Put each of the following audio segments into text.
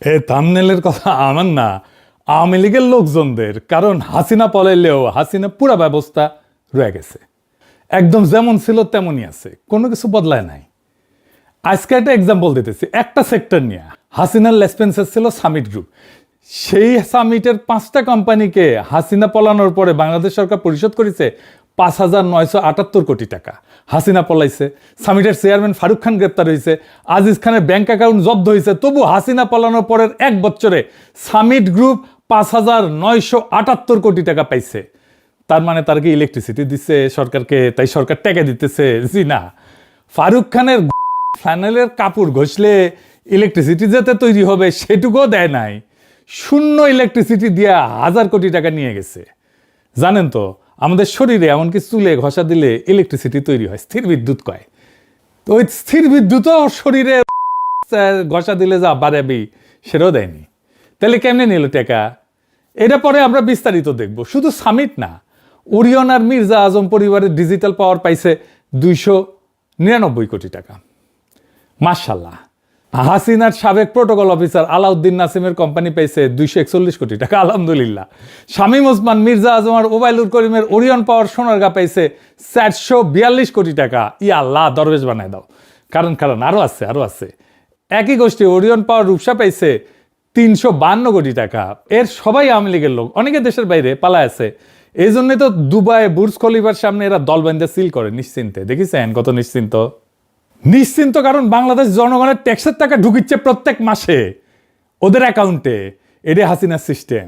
এ থাম্বনেলের কথা আমার না, আওয়ামী লীগের লোকজনদের। কারণ হাসিনা পলাইলেও হাসিনা পুরা ব্যবস্থা রয়ে গেছে, একদম যেমন ছিল তেমনই আছে, কোনো কিছু বদলায় নাই। আজকে একটা এক্সাম্পল দিতেছি, একটা সেক্টর নিয়ে। হাসিনার লেসপেন্সার ছিল সামিট গ্রুপ। সেই সামিটের 5টা কোম্পানিকে হাসিনা পলানোর পরে বাংলাদেশ সরকার পরিশোধ করেছে 5,978 কোটি টাকা। হাসিনা পলাইছে, সামিটের চেয়ারম্যান ফারুক খান গ্রেপ্তার হয়েছে, আজিজ খানের ব্যাংক অ্যাকাউন্ট জব্দ হয়েছে, তবু হাসিনা পলানোর পরের 1 বছরে সামিট গ্রুপ 5,978 কোটি টাকা পাইছে। তার মানে তার কি ইলেকট্রিসিটি দিচ্ছে সরকারকে, তাই সরকার টাকা দিতেছে? জি না। ফারুক খানের ফ্ল্যানেলের কাপড় ঘষলে ইলেকট্রিসিটি যাতে তৈরি হবে সেটুকুও দেয় নাই, শূন্য ইলেকট্রিসিটি দিয়া 1,000 কোটি টাকা নিয়ে গেছে। জানেন তো, আমাদের শরীরে এমনকি চুলে ঘষা দিলে ইলেকট্রিসিটি তৈরি হয়, স্থির বিদ্যুৎ কয়। তো ওই স্থির বিদ্যুৎও শরীরে ঘষা দিলে যা বাড়াবি সেটাও দেয়নি। তাহলে কেমনে নিল টাকা? এটা পরে আমরা বিস্তারিত দেখব। শুধু সামিট না, ওরিয়ন আর মির্জা আজম পরিবারের ডিজিটাল পাওয়ার পাইছে 299 কোটি টাকা। মাশাল্লাহ। হাসিনার সাবেক প্রোটোকল অফিসার আলাউদ্দিন নাসিমের কোম্পানি পাইছে 241 কোটি টাকা, আলহামদুলিল্লাহ। শামীম ওসমান, মির্জা আজম আর ওবায়দুল করিমের ওরিয়ন পাওয়ার সোনারগাঁ পাইছে 442 কোটি টাকা। ইয়া আল্লাহ, দরবেশ বানায় দাও। কারণ আরো আছে। একই গোষ্ঠী ওরিয়ন পাওয়ার রূপসা পাইছে 352 কোটি টাকা। এর সবাই আওয়ামী লীগের লোক, অনেকে দেশের বাইরে পালায় আছে। এই জন্যই তো দুবাই বুর্জ খলিফার সামনে এরা দল বেঁধে সিল করে নিশ্চিন্তে। দেখিছেন কত নিশ্চিন্ত? কারণ বাংলাদেশ জনগণের ট্যাক্সের টাকা ঢুকিচ্ছে প্রত্যেক মাসে ওদের অ্যাকাউন্টে। এটাই হাসিনার সিস্টেম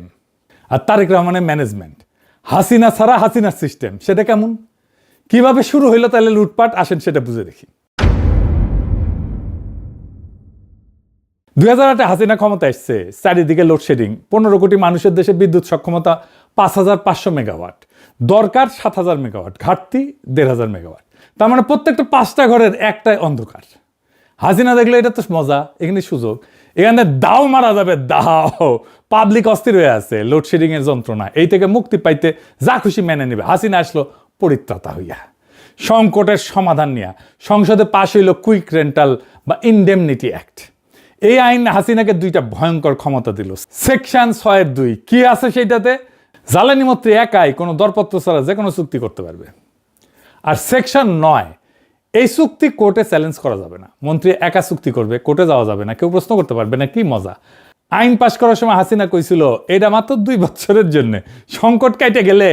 আর তারেক রহমানের ম্যানেজমেন্ট। হাসিনা ছাড়া হাসিনার সিস্টেম, সেটা কেমন, কিভাবে শুরু হইলো? তাহলে লুটপাট আসেন সেটা বুঝে দেখি। 2008-এ হাসিনা ক্ষমতা আসছে, চারিদিকে লোডশেডিং, 15 কোটি মানুষের দেশে বিদ্যুৎ সক্ষমতা 5,500 মেগাওয়াট, দরকার 7,000 মেগাওয়াট, ঘাটতি 1,500 মেগাওয়াট। তার মানে প্রত্যেকটা 5টা ঘরের একটাই অন্ধকার। হাসিনা দেখলে এটা তো মজা, এখানে সুযোগ, এখানে দাও মারা যাবে, দাও। পাবলিক অস্থির হয়ে আছে লোডশেডিং এর যন্ত্রণা, এই থেকে মুক্তি পাইতে যা খুশি মেনে নেবে। হাসিনা আসলো পরিত্রাতা হইয়া, সংকটের সমাধান নিয়ে। সংসদে পাশ হইল কুইক রেন্টাল বা ইনডেমনিটি অ্যাক্ট। এই আইন হাসিনাকে 2টা ভয়ঙ্কর ক্ষমতা দিল। সেকশন 6-2 কি আছে সেইটাতে? জ্বালানি মন্ত্রী একাই কোনো দরপত্র ছাড়া যে কোনো চুক্তি করতে পারবে। আর সেকশন 9, এই চুক্তি কোর্টে চ্যালেঞ্জ করা যাবে না। মন্ত্রী একা চুক্তি করবে, কোর্টে যাওয়া যাবে না, কেউ প্রশ্ন করতে পারবে না। কি মজা! আইন পাশ করার সময় হাসিনা কইছিল এটা মাত্র 2 বছরের জন্য, সংকট কাটে গেলে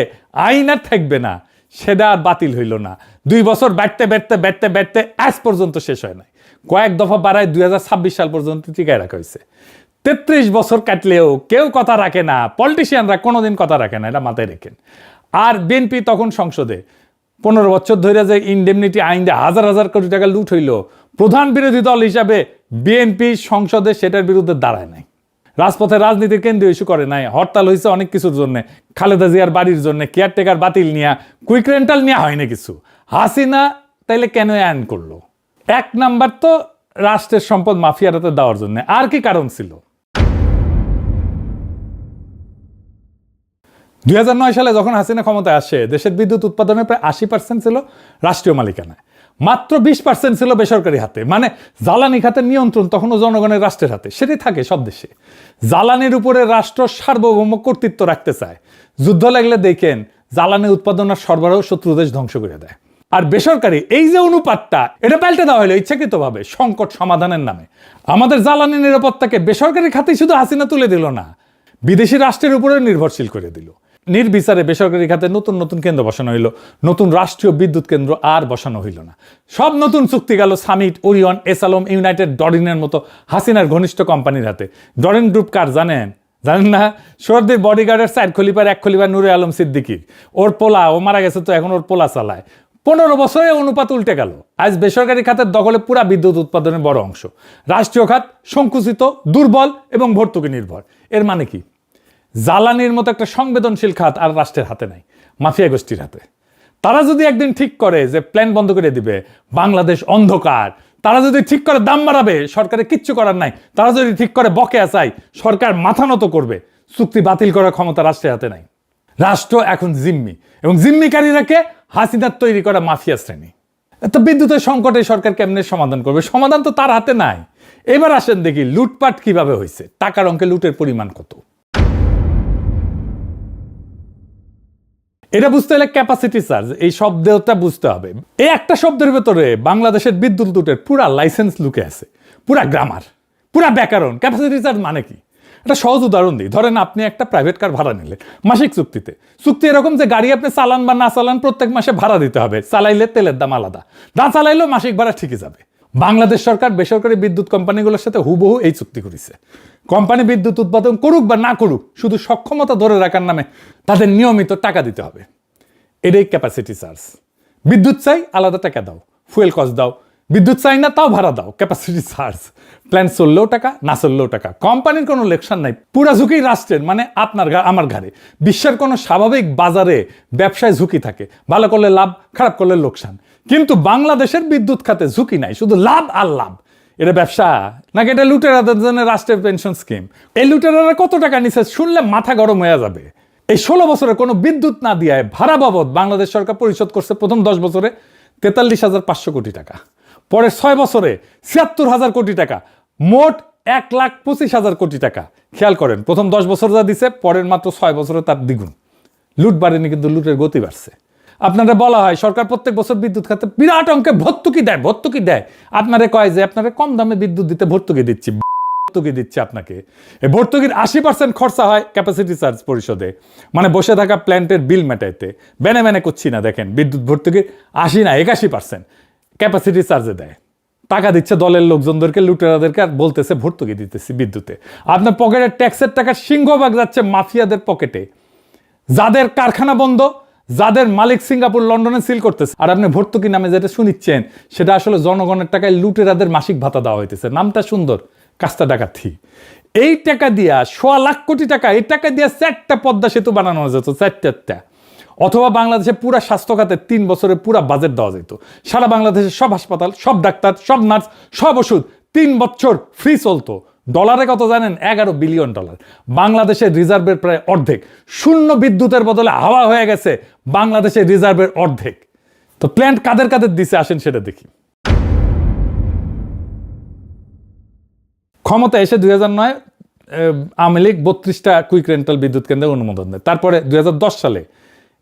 আইন আর থাকবে না। সেটা আর বাতিল হইল না। 2 বছর ব্যাটতে আজ পর্যন্ত শেষ হয় নাই। কয়েক দফা বাড়ায় 2026 সাল পর্যন্ত টিকায় রাখা হয়েছে। 33 বছর কাটলেও কেউ কথা রাখে না, পলিটিশিয়ানরা কোনোদিন কথা রাখে না, এটা মাথায় রেখেন। আর বিএনপি তখন সংসদে 15 বছর ধরে যে ইনডেমনিটি আইন দিয়ে হাজার কোটি টাকা লুট হইল, প্রধান বিরোধী দল হিসাবে বিএনপি সংসদে সেটার বিরুদ্ধে দাঁড়ায় নাই, রাজপথে রাজনীতির কেন্দ্রীয় ইস্যু করে নাই। হরতাল হয়েছে অনেক কিছুর জন্য, খালেদা জিয়ার বাড়ির জন্য, কেয়ারটেকার বাতিল নিয়া, কুইক রেন্টাল নিয়ে হয় না কিছু। হাসিনা তাইলে কেন আইন করলো? 1 নাম্বার তো রাষ্ট্রের সম্পদ মাফিয়ার হাতে দেওয়ার জন্য। আর কি কারণ ছিল? 2009 সালে যখন হাসিনা ক্ষমতায় আসে, দেশের বিদ্যুৎ উৎপাদনের প্রায় 80% ছিল রাষ্ট্রীয় মালিকানায়, মাত্র 20% ছিল বেসরকারি হাতে। মানে জ্বালানি খাতের নিয়ন্ত্রণ তখনও জনগণের, রাষ্ট্রের হাতে। সেটাই থাকে সব দেশে। জ্বালানির উপরে রাষ্ট্র সার্বভৌম কর্তৃত্ব রাখতে চায়। যুদ্ধ লাগলে দেখেন জ্বালানি উৎপাদন আর সরবরাহ শত্রু দেশ ধ্বংস করে দেয়। আর বেসরকারি এই যে অনুপাতটা, এটা পাল্টে দেওয়া হলো ইচ্ছাকৃতভাবে সংকট সমাধানের নামে। আমাদের জ্বালানি নিরাপত্তাকে বেসরকারি খাতেই শুধু হাসিনা তুলে দিল না, বিদেশি রাষ্ট্রের উপরে নির্ভরশীল করে দিল। নির্বিচারে বেসরকারি খাতে নতুন কেন্দ্র বসানো হইল, নতুন রাষ্ট্রীয় বিদ্যুৎ কেন্দ্র আর বসানো হইল না। সব নতুন চুক্তি গেল সামিট, ওরিয়ন, এসালম, ইউনাইটেড, ডরিনের মতো হাসিনার ঘনিষ্ঠ কোম্পানির হাতে। ডরিন গ্রুপ কার জানেন না? সর্দির বডিগার্ডের 4 খলিফার 1 খলিফা নূরে আলম সিদ্দিকীর। ওর পোলা, ও মারা গেছে তো এখন ওর পোলা চালায়। 15 বছরে অনুপাত উল্টে গেল। আজ বেসরকারি খাতের দখলে পুরা বিদ্যুৎ উৎপাদনের বড় অংশ। রাষ্ট্রীয় খাত সংকুচিত, দুর্বল এবং ভর্তুকি নির্ভর। এর মানে কি? জ্বালানির মতো একটা সংবেদনশীল খাত আর রাষ্ট্রের হাতে নাই, মাফিয়া গোষ্ঠীর হাতে। তারা যদি একদিন ঠিক করে যে প্ল্যান বন্ধ করে দিবে, বাংলাদেশ অন্ধকার, তারা যদি ঠিক করে দাম বাড়াবে, সরকারের কিচ্ছু করার নাই। তারা যদি ঠিক করে বকেয়া চাই, সরকার মাথা নত করবে। চুক্তি বাতিল করার ক্ষমতা রাষ্ট্রের হাতে নাই। রাষ্ট্র এখন জিম্মি, এবং জিম্মিকারীরাকে হাসিনার তৈরি করা মাফিয়া শ্রেণী। তো বিদ্যুতের সংকটে সরকার কেমনে সমাধান করবে? সমাধান তো তার হাতে নাই। এবার আসেন দেখি লুটপাট কিভাবে হয়েছে, টাকার অঙ্কে লুটের পরিমাণ কত। এটা বুঝতে হলে ক্যাপাসিটি চার্জ এই শব্দটা বুঝতে হবে। এই একটা শব্দের ভেতরে বাংলাদেশের বিদ্যুৎ লুটের পুরা লাইসেন্স লুকে আছে, পুরা গ্রামার, পুরা ব্যাকরণ। ক্যাপাসিটি চার্জ মানে কি? একটা সহজ উদাহরণ দিই। ধরেন আপনি একটা প্রাইভেট কার ভাড়া নিলেন মাসিক চুক্তিতে। চুক্তি এরকম যে গাড়ি আপনি চালান বা না চালান প্রত্যেক মাসে ভাড়া দিতে হবে। চালাইলে তেলের দাম আলাদা, না চালাইলেও মাসিক ভাড়া ঠিকই যাবে। বাংলাদেশ সরকার বেসরকারি বিদ্যুৎ কোম্পানিগুলোর সাথে হুবহু এই চুক্তি করেছে। কোম্পানি বিদ্যুৎ উৎপাদন করুক বা না করুক, শুধু সক্ষমতা ধরে রাখার নামে তাদের নিয়মিত টাকা দিতে হবে। এটাই ক্যাপাসিটি চার্জ। বিদ্যুৎ চাই আলাদা টাকা দাও, ফুয়েল কস্ট দাও। বিদ্যুৎ চাই না তাও ভাড়া দাও, ক্যাপাসিটি চার্জ। প্ল্যান চললেও টাকা, না চললেও টাকা। কোম্পানির কোনো লেকশন নাই, পুরা ঝুঁকি রাষ্ট্রের, মানে আপনার আমার ঘাড়ে। বিশ্বের কোনো স্বাভাবিক বাজারে ব্যবসায় ঝুঁকি থাকে, ভালো করলে লাভ, খারাপ করলে লোকসান। কিন্তু বাংলাদেশের বিদ্যুৎ খাতে ঝুঁকি নাই, শুধু লাভ আর লাভ। এটা ব্যবসা নাকি এটা লুটেরাদের জন্য রাষ্ট্রের পেনশন স্কিম? এই লুটেরারা কত টাকা নিচ্ছে শুনলে মাথা গরম হয়ে যাবে। এই 16 বছরে কোনো বিদ্যুৎ না দিয়ে ভাড়া বাবদ বাংলাদেশ সরকার পরিশোধ করছে প্রথম 10 বছরে 43,500 কোটি টাকা, পরের 6 বছরে 76,000 কোটি টাকা, মোট 1,25,000 কোটি টাকা। খেয়াল করেন, প্রথম 10 বছর যা দিছে, পরের মাত্র 6 বছরে তার দ্বিগুণ। লুট বাড়েনি, কিন্তু লুটের গতি বাড়ছে। আপনারা বলা হয় সরকার প্রত্যেক বছর বিদ্যুৎ খাতে বিরাট অঙ্কে ভর্তুকি দেয়। আপনারা কয় যে আপনারা কম দামে বিদ্যুৎ দিতে ভর্তুকি দিচ্ছে আপনাকে। এই ভর্তুকির 80% খরচা হয় ক্যাপাসিটি চার্জ পরিশোধে, মানে বসে থাকা প্ল্যান্টের বিল মেটাইতে। বেনে করছি না, দেখেন বিদ্যুৎ ভর্তুকির 80 না 81% ক্যাপাসিটি চার্জে দেয়। টাকা দিচ্ছে দলের লোকজনদেরকে, লুটেরাদেরকে, আর বলতেছে ভর্তুকি দিতেছি বিদ্যুতে। আপনার পকেটের ট্যাক্সের টাকার সিংহভাগ যাচ্ছে মাফিয়াদের পকেটে, যাদের কারখানা বন্ধ, যাদের মালিক সিঙ্গাপুর লন্ডনে সিল করতেছে। আর আপনি ভর্তুকি নামে যেটা শুনিচ্ছেন সেটা আসলে জনগণের টাকায় লুটেরাদের মাসিক ভাতা দেওয়া হইতেছে। নামটা সুন্দর, কাস্তা ডাকাতি। এই টাকা দিয়া 1.25 লাখ কোটি টাকা, এই টাকা দিয়া 4টা পদ্মা সেতু বানানো যেত, 4টা। অথবা বাংলাদেশে পুরা স্বাস্থ্য খাতে 3 বছরের পুরা বাজেট দেওয়া যেত। সারা বাংলাদেশের সব হাসপাতাল, সব ডাক্তার, সব নার্স, সব ওষুধ 3 বছর ফ্রি চলতো। ডলারে কত জানেন? $11 বিলিয়ন। বাংলাদেশের রিজার্ভের প্রায় অর্ধেক। শূন্য বিদ্যুতের বদলে হাওয়া হয়ে গেছে বাংলাদেশের রিজার্ভের অর্ধেক। তো প্ল্যান্ট কাদের দিছে আসেন সেটা দেখি। ক্ষমতা এসে 2009 আওয়ামী লীগ 32টা কুইক রেন্টাল বিদ্যুৎ কেন্দ্রের অনুমোদন দেয়। তারপরে 2010 সালে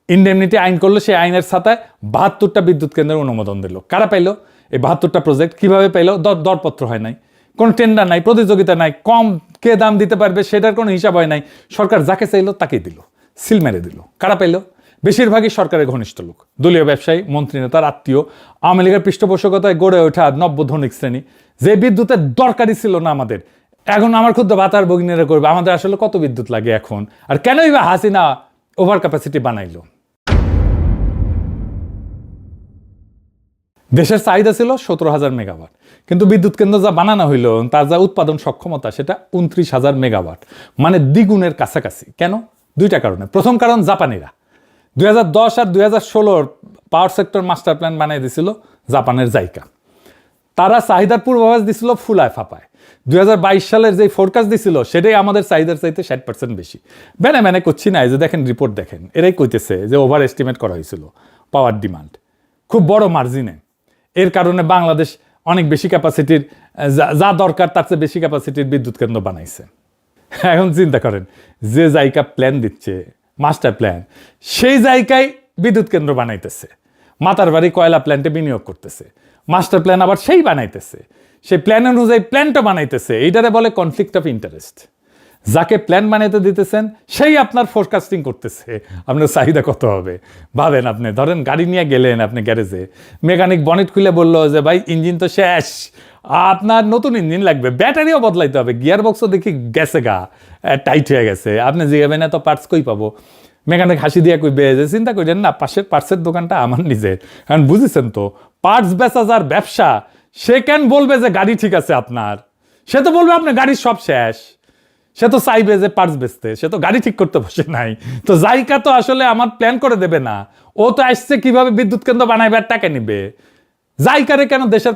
ইন্ডেমনিটি আইন করলো, সেই আইনের ছাতায় 72টা বিদ্যুৎ কেন্দ্রের অনুমোদন দিল। কারা পাইলো এই 72টা প্রজেক্ট? কিভাবে পাইলো? দরপত্র হয় নাই, কোনো টেন্ডার নাই, প্রতিযোগিতা নাই, কম কে দাম দিতে পারবে সেটার কোনো হিসাব হয় নাই। সরকার যাকে চাইলো তাকেই দিল, সিল মেরে দিল। কারা পাইলো? বেশিরভাগই সরকারের ঘনিষ্ঠ লোক, দলীয় ব্যবসায়ী, মন্ত্রী নেতার আত্মীয়, আওয়ামী লীগের পৃষ্ঠপোষকতায় গড়ে ওঠা নব্য ধনিক শ্রেণী। যে বিদ্যুতের দরকারই ছিল না আমাদের, এখন আমার ক্ষুদ্র ভাতার ভগিনীরা করবে। আমাদের আসলে কত বিদ্যুৎ লাগে এখন? আর কেনই বা হাসিনা ওভার ক্যাপাসিটি বানাইলো? দেশের চাহিদা ছিল 17,000 মেগাওয়াট, কিন্তু বিদ্যুৎ কেন্দ্র যা বানানো হইল তার যা উৎপাদন সক্ষমতা সেটা 29,000 মেগাওয়াট, মানে দ্বিগুণের কাছাকাছি। কেন? 2টা কারণে। প্রথম কারণ, জাপানিরা 2010 আর 2016 পাওয়ার সেক্টর মাস্টার প্ল্যান বানিয়ে দিছিল জাপানের জাইকা। তারা চাহিদার পূর্বাভাস দিছিল ফুলায় ফাপায়। 2022 সালের যে ফোরকাস্ট দিছিল সেটাই আমাদের চাহিদার চাইতে 60% বেশি। বেনে করছি না, যে দেখেন রিপোর্ট দেখেন, এরাই কইতেছে যে ওভার এস্টিমেট করা হয়েছিল পাওয়ার ডিমান্ড খুব বড় মার্জিনে। এর কারণে বাংলাদেশ অনেক বেশি ক্যাপাসিটির, যা দরকার তার চেয়ে বেশি ক্যাপাসিটির বিদ্যুৎ কেন্দ্র বানাইছে। এখন চিন্তা করেন, যে জায়গা প্ল্যান দিচ্ছে মাস্টার প্ল্যান, সেই জায়গায় বিদ্যুৎ কেন্দ্র বানাইতেছে, মাতার বাড়ি কয়লা প্ল্যান্টে বিনিয়োগ করতেছে, মাস্টার প্ল্যান আবার সেই বানাইতেছে, সেই প্ল্যান অনুযায়ী প্ল্যানটা বানাইতেছে। এইটারে বলে কনফ্লিক্ট অফ ইন্টারেস্ট। যাকে প্ল্যান বানাইতে দিতেছেন সেই আপনার ফোরকাস্টিং করতেছে আপনার চাহিদা কত হবে। ভাবেন, আপনি ধরেন গাড়ি নিয়ে গেলেন আপনি গ্যারেজে, মেকানিক বনেট খুলে বললো যে ভাই ইঞ্জিন তো শেষ, আপনার নতুন ইঞ্জিন লাগবে, ব্যাটারিও বদলাইতে হবে, গিয়ার বক্সও দেখি গেছে টাইট হয়ে গেছে। আপনি জিগাবেন এত পার্টস কই পাবো? মেকানিক হাসি দিয়ে কইবে যে চিন্তা করেন না, পাশের পার্টসের দোকানটা আমার নিজের। কারণ বুঝেছেন তো, পার্টস বেচা যার ব্যবসা, সে কেন বলবে যে গাড়ি ঠিক আছে আপনার? সে তো বলবে আপনার গাড়ির সব শেষ। সে তো চাইবে যে পার্টস বেচতে, সে তো গাড়ি ঠিক করতে বসে নাই। তো জাইকা তো আসলে আমার প্ল্যান করে দেবে না, ও তো আসছে কিভাবে বিদ্যুৎ কেন্দ্র বানাইবে আর টাকা নিবে। জাইকারে কেন দেশের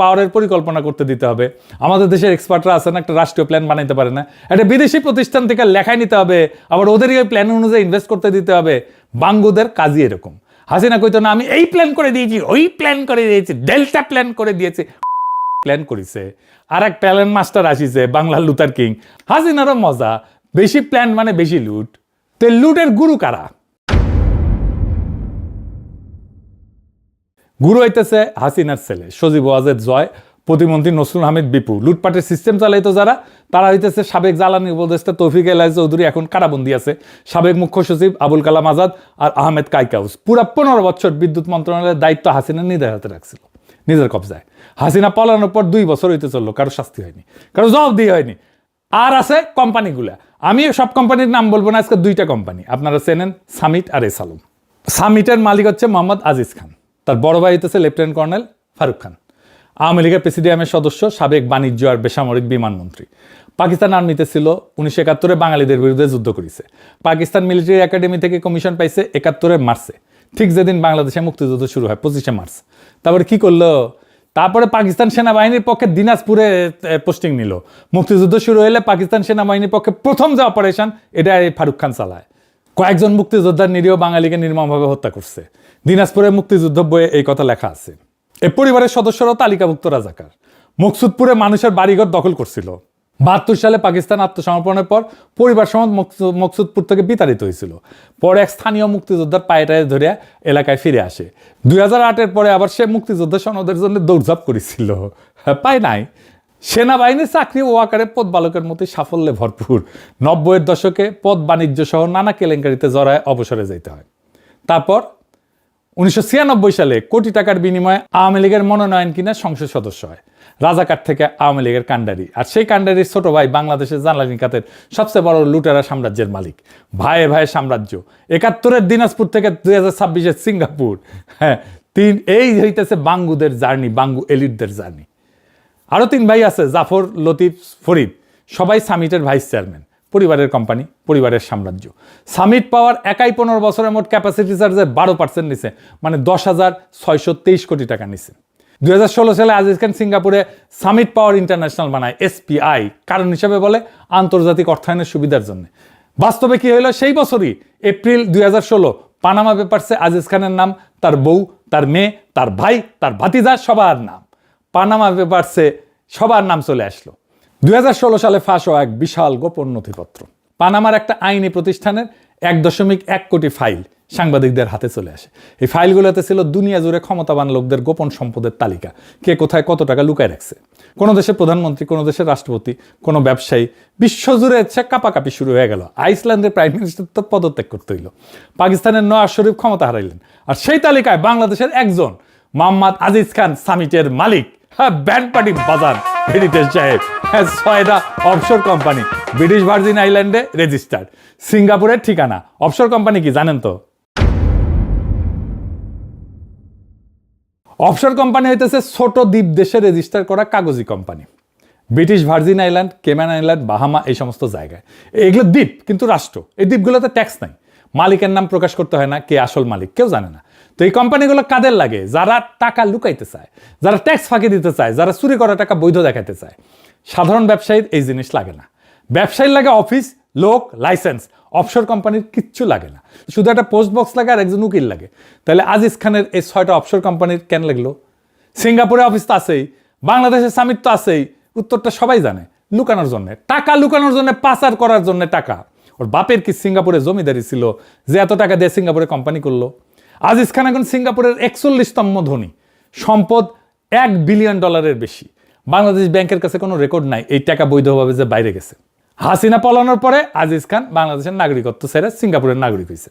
পাওয়ারের পরিকল্পনা করতে দিতে হবে? আমাদের দেশের এক্সপার্টরা আছেন, একটা রাষ্ট্রীয় প্ল্যান বানাইতে পারে না? একটা বিদেশি প্রতিষ্ঠান থেকে লেখায় নিতে হবে, আবার ওদেরই ওই প্ল্যান অনুযায়ী ইনভেস্ট করতে দিতে হবে। বাঙ্গুদের কাজই এরকম। হাসিনা কইতো না আমি এই প্ল্যান করে দিয়েছি, ওই প্ল্যান করে দিয়েছি, ডেল্টা প্ল্যান করে দিয়েছে, প্ল্যান করেছে। আর এক প্ল্যান মাস্টার আসিছে, বাংলার লুথার কিং। হাসিনারও মজা, বেশি প্ল্যান মানে বেশি লুট। তো লুটের গুরু কারা? গুরু হইতেছে হাসিনার ছেলে সজীব ওয়াজেদ জয়, প্রতিমন্ত্রী নসরুল হামিদ বিপু। লুটপাটের সিস্টেম চালাইতো যারা, তারা হইতেছে সাবেক জ্বালানি উপদেষ্টা তৌফিক এলাহি চৌধুরী, এখন কারাবন্দী আছে, সাবেক মুখ্য সচিব আবুল কালাম আজাদ আর আহমেদ কাইকাউস। পুরা 15 বছর বিদ্যুৎ মন্ত্রণালয়ের দায়িত্ব হাসিনা নিজের হাতে রাখছিল, নিজের কবজায়। হাসিনা পালানোর পর 2 বছর হইতে চললো, কারো শাস্তি হয়নি, কারো জবাবদিহি হয়নি। আর আছে কোম্পানিগুলা, আমি সব কোম্পানির নাম বলবো না, আজকে 2টা কোম্পানি আপনারা চেনেন, সামিট আর এসালম। সামিটের মালিক হচ্ছে মোহাম্মদ আজিজ খান, তার বড় ভাই হইতেছে লেফটেন্যান্ট কর্নেল ফারুক খান, আওয়ামী লীগের প্রেসিডিয়ামের সদস্য, সাবেক বাণিজ্য আর বেসামরিক বিমান মন্ত্রী। পাকিস্তান আর্মিতে ছিল, 1971-এ বাঙালিদের বিরুদ্ধে যুদ্ধ করেছে। পাকিস্তান মিলিটারি একাডেমি থেকে কমিশন পাইছে 71-এ মার্চে, ঠিক যেদিন বাংলাদেশে মুক্তিযুদ্ধ শুরু হয়, 25শে মার্চ। তারপরে কি করলো? তারপরে পাকিস্তান সেনাবাহিনীর পক্ষে দিনাজপুরে পোস্টিং নিল। মুক্তিযুদ্ধ শুরু হলে পাকিস্তান সেনাবাহিনীর পক্ষে প্রথম যে অপারেশন, এটা ফারুক খান চালায়। কয়েকজন মুক্তিযোদ্ধার নিরীহ বাঙালিকে নির্মমভাবে হত্যা করছে। দিনাজপুরে মুক্তিযুদ্ধ বইয়ে এই কথা লেখা আছে। এই পরিবারের সদস্যরাও তালিকাভুক্ত রাজাকার। মকসুদপুরে মানুষের বাড়িঘর দখল করছিল। 72 সালে পাকিস্তান আত্মসমর্পণের পর পরিবার সমাজ মকসুদপুর থেকে বিতাড়িত হয়েছিল। পরে এক স্থানীয় মুক্তিযোদ্ধার পায়েটায় ধরে এলাকায় ফিরে আসে। 2008-এর পরে আবার সে মুক্তিযোদ্ধা সনদের জন্য দৌড়ঝাঁপ করেছিল, পায় নাই। সেনাবাহিনীর চাকরি ও আকারে পদ বালকের মতো সাফল্যে ভরপুর। 90-এর দশকে পদ বাণিজ্য সহ নানা কেলেঙ্কারিতে জড়ায় অবসরে যেতে হয়। তারপর 1996 সালে কোটি টাকার বিনিময়ে আওয়ামী লীগের মনোনয়ন কিনে সংসদ সদস্য হয়। রাজাকার থেকে আওয়ামী লীগের কাণ্ডারি, আর সেই কাণ্ডারির ছোট ভাই বাংলাদেশের জ্বালানি খাতের সবচেয়ে বড় লুটেরা সাম্রাজ্যের মালিক। ভাইয়ে ভাইয়ে সাম্রাজ্য। 71-এর দিনাজপুর থেকে 2026-এর সিঙ্গাপুর। হ্যাঁ, এই হইতেছে বাঙ্গুদের জার্নি, বাঙ্গু এলিটদের জার্নি। আরও 3 ভাই আছে, জাফর, লতিফ, ফরিদ, সবাই সামিটের ভাইস চেয়ারম্যান। পরিবারের কোম্পানি, পরিবারের সাম্রাজ্য। সামিট পাওয়ার একাই 15 বছরের মোট ক্যাপাসিটি চার্জের 12% নিছে, মানে 10,623 কোটি টাকা নিছে। 2016 সালে আজিজ খান সিঙ্গাপুরে সামিট পাওয়ার ইন্টারন্যাশনাল বানায়, SPI, কারণ হিসেবে বলে আন্তর্জাতিক অর্থায়নের সুবিধার জন্য। বাস্তবে কি হইল? সেই বছরই এপ্রিল 2016 পানামা পেপারসে আজিজ খানের নাম, তার বউ, তার মেয়ে, তার ভাই, তার ভাতিজা, সবার নাম পানামা পেপারসে সবার নাম চলে আসলো। 2016 সালে ফাঁস হওয়া এক বিশাল গোপন নথিপত্র, পানামার একটা আইনি প্রতিষ্ঠানের 1.1 কোটি ফাইল সাংবাদিকদের হাতে চলে আসে। এই ফাইলগুলোতে ছিল দুনিয়া জুড়ে ক্ষমতাবান লোকদের গোপন সম্পদের তালিকা, কে কোথায় কত টাকা লুকায় রাখছে। কোনো দেশের প্রধানমন্ত্রী, কোনো দেশের রাষ্ট্রপতি, কোনো ব্যবসায়ী, বিশ্বজুড়ে হচ্ছে কাপাকাপি শুরু হয়ে গেল। আইসল্যান্ডের প্রাইম মিনিস্টার তো পদত্যাগ করতে হইল। পাকিস্তানের নওয়াজ শরীফ ক্ষমতা হারাইলেন, আর সেই তালিকায় বাংলাদেশের একজন মোহাম্মদ আজিজ খান সামিটের মালিক। হ্যাঁ, ব্যান্ড পার্টি বাজার হেরিটেজ সাহেব। হ্যাঁ, 6টা অফশোর কোম্পানি ব্রিটিশ ভার্জিন আইল্যান্ডে রেজিস্টার্ড। সিঙ্গাপুরের ঠিকানা। অফশোর কোম্পানি কি জানেন তো? অফশোর কোম্পানি হইতেছে ছোট দ্বীপ দেশে রেজিস্টার করা কাগজি company. British Virgin Island, Cayman Island, Bahama, এই সমস্ত জায়গায়। এগুলো দ্বীপ কিন্তু রাষ্ট্র। এই দ্বীপগুলোতে ট্যাক্স নাই, মালিকের নাম প্রকাশ করতে হয় না, কে আসল মালিক কেউ জানে না। তো এই কোম্পানিগুলো কাদের লাগে? যারা টাকা লুকাইতে চায়, যারা ট্যাক্স ফাঁকি দিতে চায়, যারা চুরি করা টাকা বৈধ দেখাতে চায়। সাধারণ ব্যবসায়ীর এই জিনিস লাগে না। ব্যবসায়ীর লাগে অফিস, লোক, লাইসেন্স। অফশোর কোম্পানির কিচ্ছু লাগে না, শুধু একটা পোস্ট বক্স লাগে আর একজন উকিল লাগে। তাহলে আজিজ খানের এই 6টা অফশোর কোম্পানির কেন লাগলো? সিঙ্গাপুরে অফিস তো আছেই, বাংলাদেশের সামিট তো আছেই। উত্তরটা সবাই জানে, লুকানোর জন্য টাকা, লুকানোর জন্য, পাচার করার জন্য টাকা। ওর বাপের কি সিঙ্গাপুরে জমিদারি ছিল যে এত টাকা দিয়ে সিঙ্গাপুরে কোম্পানি করলো? আজিজ খান এখন সিঙ্গাপুরের 41তম ধনী, সম্পদ $1 বিলিয়ন বেশি। বাংলাদেশ ব্যাংকের কাছে কোনো রেকর্ড নাই এই টাকা বৈধভাবে যে বাইরে গেছে। হাসিনা পলানোর পরে আজিজ খান বাংলাদেশের নাগরিকত্ব ছেড়ে সিঙ্গাপুরের নাগরিক হয়েছে।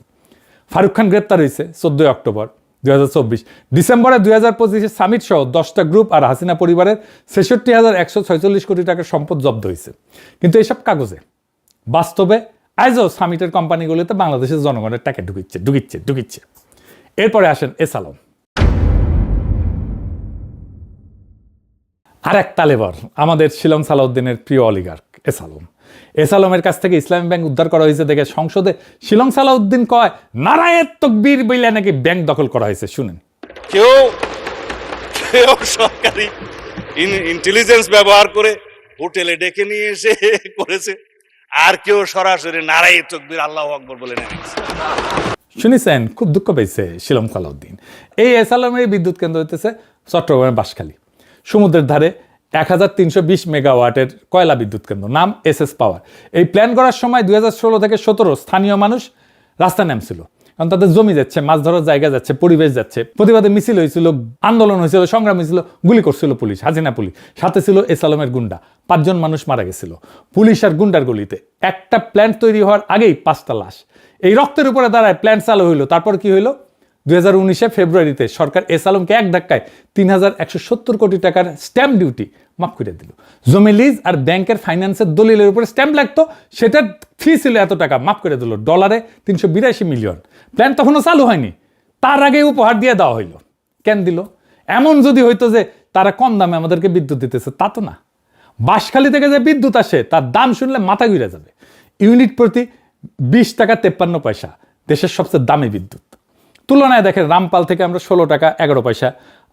ফারুক খান গ্রেপ্তার হয়েছে 14 অক্টোবর 2024। ডিসেম্বরে 2025 সামিট সহ 10টা গ্রুপ আর হাসিনা পরিবারের 66,146 কোটি টাকার সম্পদ জব্দ হয়েছে। কিন্তু এইসব কাগজে, বাস্তবে আজও সামিটের কোম্পানিগুলোতে বাংলাদেশের জনগণের টাকা ঢুকিচ্ছে। এরপরে আসেন এসালম, আর এক তালেবর, আমাদের শিলং সালাউদ্দিনের প্রিয় অলিগার্ক এসালম। এসালমের কাছ থেকে ইসলামী ব্যাংক উদ্ধার করা হয়েছে দেখে সংসদে শিলং সালাউদ্দিন কয় নারায়ের তকবীর বইলা নাকি ব্যাংক দখল করা হয়েছে। শুনেন, কেউ সরকারি ইন্টেলিজেন্স ব্যবহার করে হোটেলে ডেকে নিয়ে এসে করেছে, আর কেউ সরাসরি নারায়ে তকবীর আল্লাহু আকবার বলে নেমেছে। শুনেছেন? খুব দুঃখ পেয়েছে শিলম সালাউদ্দিন। এই এস আলমের বিদ্যুৎ কেন্দ্র হইতেছে চট্টগ্রামের বাঁশখালী, সমুদ্রের ধারে 1320 মেগাওয়াটের কয়লা বিদ্যুৎ কেন্দ্র, নাম এসএস পাওয়ার। এই প্ল্যান করার সময় 2016 থেকে 17 স্থানীয় মানুষ রাস্তায় নামছিল, কারণ তাদের জমি যাচ্ছে, মাছ ধরার জায়গা যাচ্ছে, পরিবেশ যাচ্ছে। প্রতিবাদে মিছিল হয়েছিল, আন্দোলন হয়েছিল, সংগ্রাম হয়েছিল, গুলি করছিল পুলিশ, হাসিনা পুলিশ, সাথে ছিল এস আলমের গুন্ডা। 5 জন মানুষ মারা গেছিল পুলিশ আর গুন্ডার গুলিতে। একটা প্ল্যান্ট তৈরি হওয়ার আগেই 5টা লাশ। এই রক্তের উপরে দাঁড়ায় প্ল্যান্ট চালু হইলো। তারপর কি হইলো? 2019 ফেব্রুয়ারিতে সরকার এস আলমকে এক ধাক্কায় 3170 কোটি টাকার স্ট্যাম্প ডিউটি মাফ করে দিল। জমি লিজ আর ব্যাংকের ফাইন্যান্সের দলিলের উপরে স্ট্যাম্প লাগতো, সেটার ফি ছিল এত টাকা, মাফ করে দিল, ডলারে 382 মিলিয়ন। প্ল্যান তখনও চালু হয়নি, তার আগে উপহার দিয়ে দেওয়া হইলো। কেন দিল? এমন যদি হইতো যে তারা কম দামে আমাদেরকে বিদ্যুৎ দিতেছে, তা তো না। বাঁশখালী থেকে যে বিদ্যুৎ আসে তার দাম শুনলে মাথা ঘুরে যাবে। ইউনিট প্রতি 20 টাকা 53 পয়সা, দেশের সবচেয়ে দামি বিদ্যুৎ। তুলনায় দেখেন, রামপাল থেকে আমরা 16 টাকা 11 পয়সা,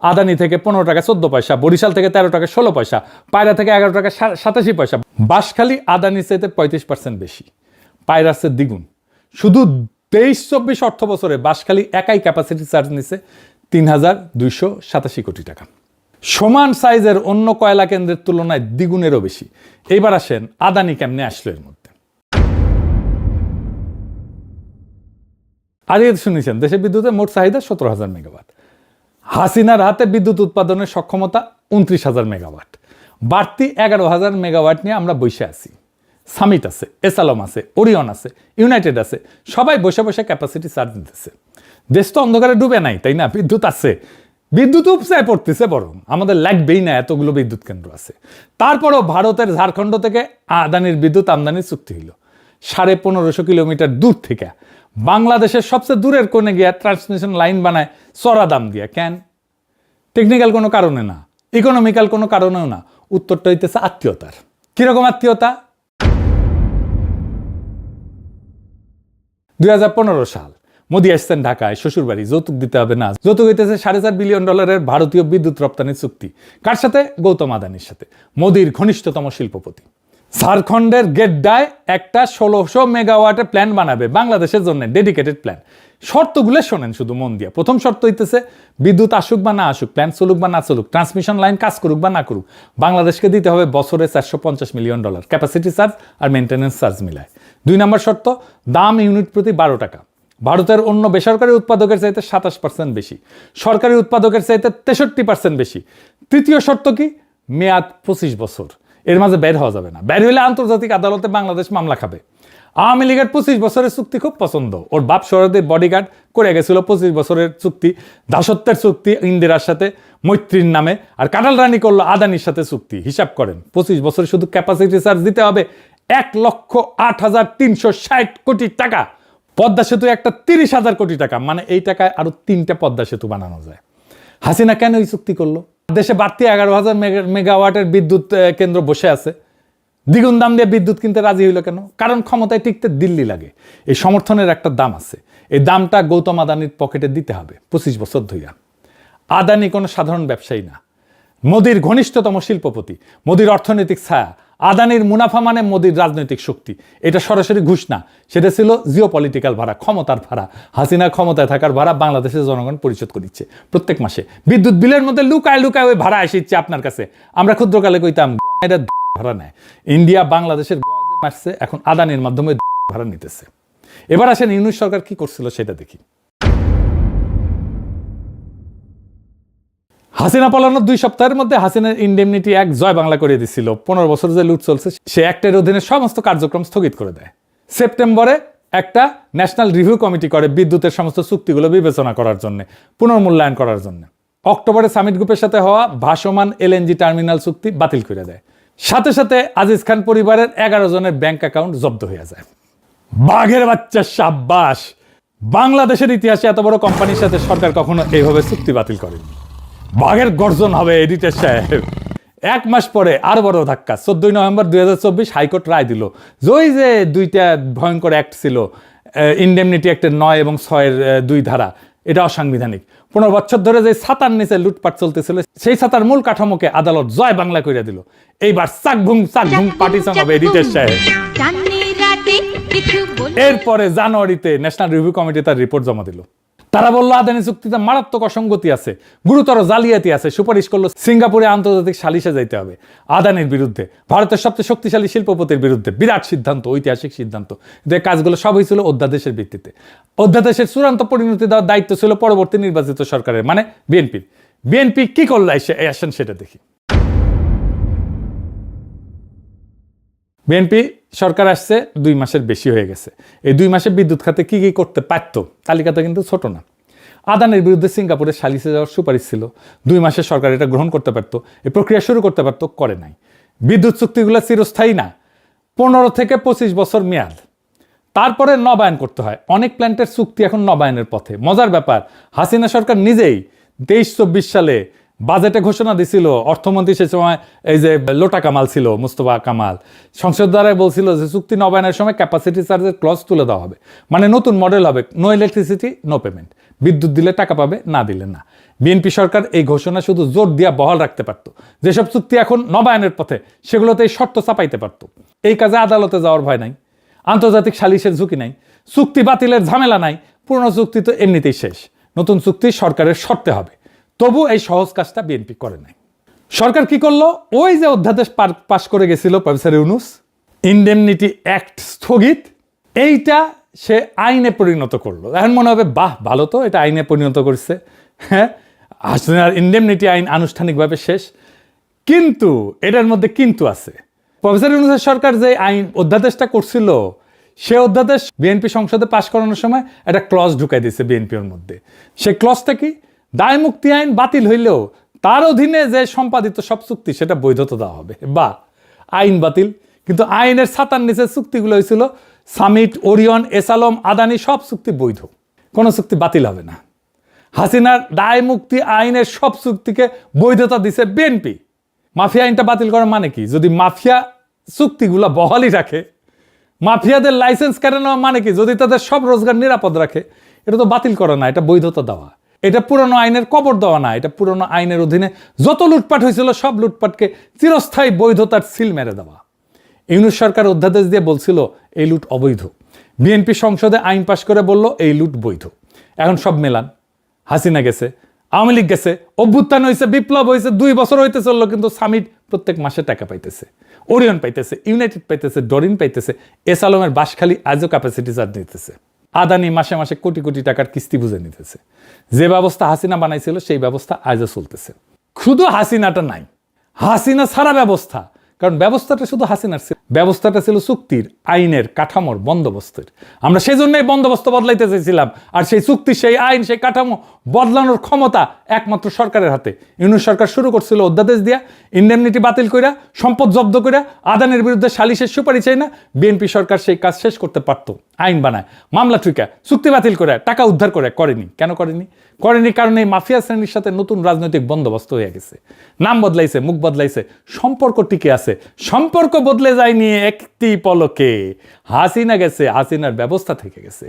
আদানি থেকে 15 টাকা 14 পয়সা, বরিশাল থেকে 13 টাকা 16 পয়সা, পায়রা থেকে 11 টাকা 87 পয়সা। বাঁশখালী আদানির চাইতে 35% বেশি, পায়রার চেয়ে দ্বিগুণ। শুধু 23-24 অর্থ বছরে বাঁশখালী একাই ক্যাপাসিটি চার্জ নিছে 3287 কোটি টাকা। সমান সাইজের অন্য কয়লা কেন্দ্রের তুলনায় দ্বিগুণেরও বেশি। এইবার আসেন, আদানি কেমনে আসলো এর মধ্যে? আগে শুনেছেন, দেশে বিদ্যুতের মোট চাহিদা 17,000 মেগাওয়াট। হাসিনার হাতে বিদ্যুৎ উৎপাদনের সক্ষমতা 29,000 মেগাওয়াট। বাড়তি 11,000 মেগাওয়াট নিয়ে আমরা বসে আছি। সামিট আছে, এস আলম আছে, ওরিয়ন আছে, ইউনাইটেড আছে, সবাই বসে বসে ক্যাপাসিটি চার্জ দিতেছে। দেশ তো অন্ধকারে ডুবে নাই, তাই না? বিদ্যুৎ আছে, বিদ্যুৎ উপচায় পড়তেছে, বরং আমাদের লাগবেই না, এতগুলো বিদ্যুৎ কেন্দ্র আছে। তারপরও ভারতের ঝাড়খণ্ড থেকে আদানির বিদ্যুৎ আমদানির চুক্তি হইল 1550 কিলোমিটার দূর থেকে। বাংলাদেশের সবচেয়ে দূরের কোণে গিয়া ট্রান্সমিশন লাইন বানায় চড়া দাম দিয়া। কেন? টেকনিক্যাল কোনো কারণে না, ইকোনমিক্যাল কোনো কারণেও না। উত্তরটা হইতেছে আত্মীয়তার। কিরকম আত্মীয়তা? 2015 সাল, মোদি আসছেন ঢাকায়, শ্বশুরবাড়ি, যৌতুক দিতে হবে না। যৌতুক হইতেছে $4.5 বিলিয়ন ভারতীয় বিদ্যুৎ রপ্তানির চুক্তি। কার সাথে? গৌতম আদানির সাথে, মোদির ঘনিষ্ঠতম শিল্পপতি। ঝাড়খণ্ডের গেড্ডায় একটা 1600 মেগাওয়াটের প্ল্যান বানাবে বাংলাদেশের জন্য, ডেডিকেটেড প্ল্যান। শর্তগুলো শোনেন শুধু মন দিয়া। প্রথম শর্ত হইতেছে, বিদ্যুৎ আসুক বা না আসুক, প্ল্যান চলুক বা না চলুক, ট্রান্সমিশন লাইন কাজ করুক বা না করুক, বাংলাদেশকে দিতে হবে বছরে $450 মিলিয়ন ক্যাপাসিটি চার্জ আর মেনটেন্যান্স চার্জ মিলায়। 2 নম্বর শর্ত, দাম ইউনিট প্রতি 12 টাকা। ভারতের অন্য বেসরকারি উৎপাদকের চাইতে 27% বেশি, সরকারি উৎপাদকের চাইতে 63% বেশি। তৃতীয় শর্ত কি? মেয়াদ 25 বছর। এর মাঝে বের হওয়া যাবে না। বের হইলে আন্তর্জাতিক আদালতে বাংলাদেশ মামলা খাবে। আওয়ামী লীগের 25 বছরের চুক্তি খুব পছন্দ। ওর বাপ শরদের বডিগার্ড করে গেছিল 25 বছরের চুক্তি, দাসত্বের চুক্তি ইন্দিরার সাথে মৈত্রীর নামে, আর কাটাল রানী করলো আদানির সাথে চুক্তি। হিসাব করেন, 25 বছরে শুধু ক্যাপাসিটি চার্জ দিতে হবে 1,08,360 কোটি টাকা। পদ্মা সেতু একটা 30,000 কোটি টাকা, মানে এই টাকায় আরো 3টা পদ্মা সেতু বানানো যায়। হাসিনা কেন এই চুক্তি করলো? দেশে বাড়তি 11,000 মেগাওয়াটের বিদ্যুৎ কেন্দ্র বসে আছে, দ্বিগুণ দাম দিয়ে বিদ্যুৎ কিনতে রাজি হইল কেন? কারণ ক্ষমতায় টিকতে দিল্লি লাগে। এই সমর্থনের একটা দাম আছে, এই দামটা গৌতম আদানির পকেটে দিতে হবে 25 বছর ধইরা। আদানি কোনো সাধারণ ব্যবসায়ী না, মোদির ঘনিষ্ঠতম শিল্পপতি, মোদির অর্থনৈতিক ছায়া। আদানির মুনাফা মানে মোদির রাজনৈতিক শক্তি। এটা সরাসরি ঘুষ না, সেটা ছিল জিওপলিটিক্যাল ভাড়া, ক্ষমতার ভাড়া। হাসিনা ক্ষমতায় থাকার ভাড়া বাংলাদেশের জনগণ পরিশোধ করিচ্ছে প্রত্যেক মাসে। বিদ্যুৎ বিলের মধ্যে লুকায় লুকায় ওই ভাড়া এসেছে আপনার কাছে। আমরা ক্ষুদ্রকালে কইতাম এটা ভাড়া নেয়। ইন্ডিয়া বাংলাদেশের মারছে, এখন আদানির মাধ্যমে ভাড়া নিতেছে। এবার আসেন, ইউনূস সরকার কি করছিল সেটা দেখি। হাসিনা পালানোর 2 সপ্তাহের মধ্যে হাসিনার ইনডেমনিটি অ্যাক্ট জয় বাংলা করে দিছিল। 15 বছর যে লুট চলছে, সে অ্যাক্টের অধীনে সমস্ত কার্যক্রম স্থগিত করে দেয়। সেপ্টেম্বরে একটা ন্যাশনাল রিভিউ কমিটি করে বিদ্যুতের সমস্ত চুক্তিগুলো বিবেচনা করার জন্য, পুনর্মূল্যায়ন করার জন্য। অক্টোবরে সামিট গ্রুপের সাথে হওয়া ভাসমান এলএনজি টার্মিনাল চুক্তি বাতিল করে দেয়। সাথে সাথে আজিজ খান পরিবারের 11 জনের ব্যাংক অ্যাকাউন্ট জব্দ হয়ে যায়। বাঘের বাচ্চা সাব্বাস! বাংলাদেশের ইতিহাসে এত বড় কোম্পানির সাথে সরকার কখনো এইভাবে চুক্তি বাতিল করেনি। বাঘের গর্জন হবে এডিটর সাহেব। 1 মাস পরে আরো বড় ধাক্কা। 14 নভেম্বর 2024 হাইকোর্ট রায় দিল যে 2টা ভয়ঙ্কর অ্যাক্ট ছিল, ইনডেমনিটি অ্যাক্টের 9 এবং 6 এর 2 ধারা, এটা অসাংবিধানিক। 15 বছর ধরে যে ছাতার নিচে লুটপাট চলতেছিল, সেই ছাতার মূল কাঠামোকে আদালত জয় বাংলা করে দিল। এইবার চাকভুং পার্টি সং হবে এডিটর সাহেব। এরপরে জানুয়ারিতে ন্যাশনাল রিভিউ কমিটি তার রিপোর্ট জমা দিল। তারা বলল আদানি চুক্তিতে মারাত্মক অসঙ্গতি আছে, গুরুতর জালিয়াতি আছে, সুপারিশ করলো সিঙ্গাপুরে আন্তর্জাতিক সালিশে যাইতে হবে আদানির বিরুদ্ধে, ভারতের সবচেয়ে শক্তিশালী শিল্পপতির বিরুদ্ধে। বিরাট সিদ্ধান্ত, ঐতিহাসিক সিদ্ধান্ত। যে কাজগুলো সব হয়েছিল অধ্যাদেশের ভিত্তিতে। অধ্যাদেশের চূড়ান্ত পরিণতি দেওয়ার দায়িত্ব ছিল পরবর্তী নির্বাচিত সরকারের, মানে বিএনপির। বিএনপি কি করলো আসেন সেটা দেখি। বিএনপি সরকার আসছে 2 মাসের বেশি হয়ে গেছে। এই 2 মাসে বিদ্যুৎ খাতে কি কি করতে পারতো, তালিকাটা কিন্তু ছোট না। আদানির বিরুদ্ধে সিঙ্গাপুরে সালিশে যাওয়ার সুপারিশ ছিল, 2 মাসে সরকার এটা গ্রহণ করতে পারতো, এই প্রক্রিয়া শুরু করতে পারতো, করে নাই। বিদ্যুৎ চুক্তিগুলো চিরস্থায়ী না, 15 থেকে 25 বছর মেয়াদ, তারপরে নবায়ন করতে হয়। অনেক প্ল্যান্টের চুক্তি এখন নবায়নের পথে। মজার ব্যাপার, হাসিনা সরকার নিজেই 23-24 সালে বাজেটে ঘোষণা দিছিল, অর্থমন্ত্রী সে সময় এই যে লোটা কামাল ছিল, মুস্তফা কামাল, সংসদ দ্বারাই বলছিল যে চুক্তি নবায়নের সময় ক্যাপাসিটি চার্জের ক্লজ তুলে দেওয়া হবে, মানে নতুন মডেল হবে, নো ইলেকট্রিসিটি নো পেমেন্ট, বিদ্যুৎ দিলে টাকা পাবে, না দিলে না। বিএনপি সরকার এই ঘোষণা শুধু জোর দিয়া বহাল রাখতে পারতো। যেসব চুক্তি এখন নবায়নের পথে সেগুলোতে এই শর্ত চাপাইতে পারতো। এই কাজে আদালতে যাওয়ার ভয় নাই, আন্তর্জাতিক সালিশের ঝুঁকি নাই, চুক্তি বাতিলের ঝামেলা নাই, পুরনো চুক্তি তো এমনিতেই শেষ, নতুন চুক্তি সরকারের শর্তে হবে। তবু এই সহজ কাজটা বিএনপি করে নাই। সরকার কি করলো, ওই যে অধ্যাদেশ পাশ করে গেছিল প্রফেসর ইউনূস, ইনডেমনিটি অ্যাক্ট স্থগিত, এইটা সে আইনে পরিণত করলো। এখন মনে হবে বাহ ভালো তো, এটা আইনে পরিণত করছে। হ্যাঁ, হাসিনার ইনডেমনিটি আইন আনুষ্ঠানিকভাবে শেষ, কিন্তু এটার মধ্যে কিন্তু আছে। প্রফেসর ইউনূসের সরকার যে আইন অধ্যাদেশটা করছিল, সে অধ্যাদেশ বিএনপি সংসদে পাশ করানোর সময় একটা ক্লজ ঢুকাই দিয়েছে বিএনপির মধ্যে। সেই ক্লজটা কি, দায় মুক্তি আইন বাতিল হইলেও তার অধীনে যে সম্পাদিত সব চুক্তি সেটা বৈধতা দেওয়া হবে। বা আইন বাতিল, কিন্তু আইনের ছাতার নিচে চুক্তিগুলো হয়েছিল সামিট, ওরিয়ন, এসালম, আদানি, সব চুক্তি বৈধ, কোনো চুক্তি বাতিল হবে না। হাসিনার দায় মুক্তি আইনের সব চুক্তিকে বৈধতা দিছে বিএনপি। মাফিয়া আইনটা বাতিল করার মানে কি, যদি মাফিয়া চুক্তিগুলো বহালই রাখে, মাফিয়াদের লাইসেন্স কেড়ে নেওয়া মানে কি, যদি তাদের সব রোজগার নিরাপদ রাখে, এটা তো বাতিল করা না, এটা বৈধতা দেওয়া। এটা পুরনো আইনের কবর দেওয়া না, এটা পুরনো আইনের অধীনে যত লুটপাট হয়েছিল সব লুটপাটকে চিরস্থায়ী বৈধতার সিল মেরে দেওয়া। ইউনূস সরকার অধ্যাদেশ দিয়ে বলছিল এই লুট অবৈধ, বিএনপি সংসদে আইন পাশ করে বলল এই লুট বৈধ। এখন সব মেলান, হাসিনা গেছে, আওয়ামী লীগ গেছে, অভ্যুত্থান হয়েছে, বিপ্লব হয়েছে, 2 বছর হইতে চললো, কিন্তু সামিট প্রত্যেক মাসে টাকা পাইতেছে, ওরিয়ন পাইতেছে, ইউনাইটেড পাইতেছে, ডরিন পাইতেছে, এসালমের বাঁশখালী আজও ক্যাপাসিটি চার্জ দিতেছে, আদানি মাসে মাসে কোটি কোটি টাকার কিস্তি বুঝে নিতেছে। যে ব্যবস্থা হাসিনা বানাইছিল সেই ব্যবস্থা আজও চলতেছে। শুধু হাসিনাটা নাই, হাসিনা ছাড়া ব্যবস্থা, কারণ ব্যবস্থাটা শুধু হাসিনার ছিল, ব্যবস্থাটা ছিল চুক্তির, আইনের, কাঠামোর, বন্দোবস্তের। আমরা সেই জন্যই বন্দোবস্ত বদলাইতে চাইছিলাম, আর সেই চুক্তি, সেই আইন, সেই কাঠামো বদলানোর ক্ষমতা একমাত্র সরকারের হাতে। ইউনূস সরকার শুরু করছিল অধ্যাদেশ দিয়া, ইনডেমনিটি বাতিল কইরা, সম্পদ জব্দ কইরা, আদানের বিরুদ্ধে সালিশের সুপারিশ চাই না। বিএনপি সরকার সেই কাজ শেষ করতে পারতো, আইন বানায়, মামলা ঠুকা, চুক্তি বাতিল করে, টাকা উদ্ধার করে, করেনি। কেন করেনি? কারণ এই মাফিয়া শ্রেণীর সাথে নতুন রাজনৈতিক বন্দোবস্ত হয়ে গেছে, নাম বদলাইছে, মুখ বদলাইছে, সম্পর্ক টিকে আছে। সম্পর্ক বদলে যায়নি একটি পলকে, হাসিনা গেছে, হাসিনার ব্যবস্থা থেকে গেছে,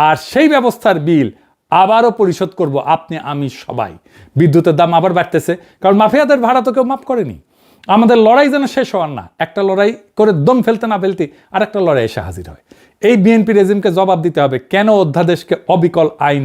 আর সেই ব্যবস্থার বিল আবারও পরিশোধ করব আপনি, আমি, সবাই। বিদ্যুতের দাম আবার বাড়তেছে, কারণ মাফিয়াদের ভাড়া তো কেউ মাফ করেনি। আমাদের লড়াই যেন শেষ হওয়ার না, একটা লড়াই করে দম ফেলতে না ফেলতে আর একটা লড়াই এসে হাজির হয়। এই বিএনপি রেজিমকে জবাব দিতে হবে কেন অধ্যাদেশকে অবিকল আইন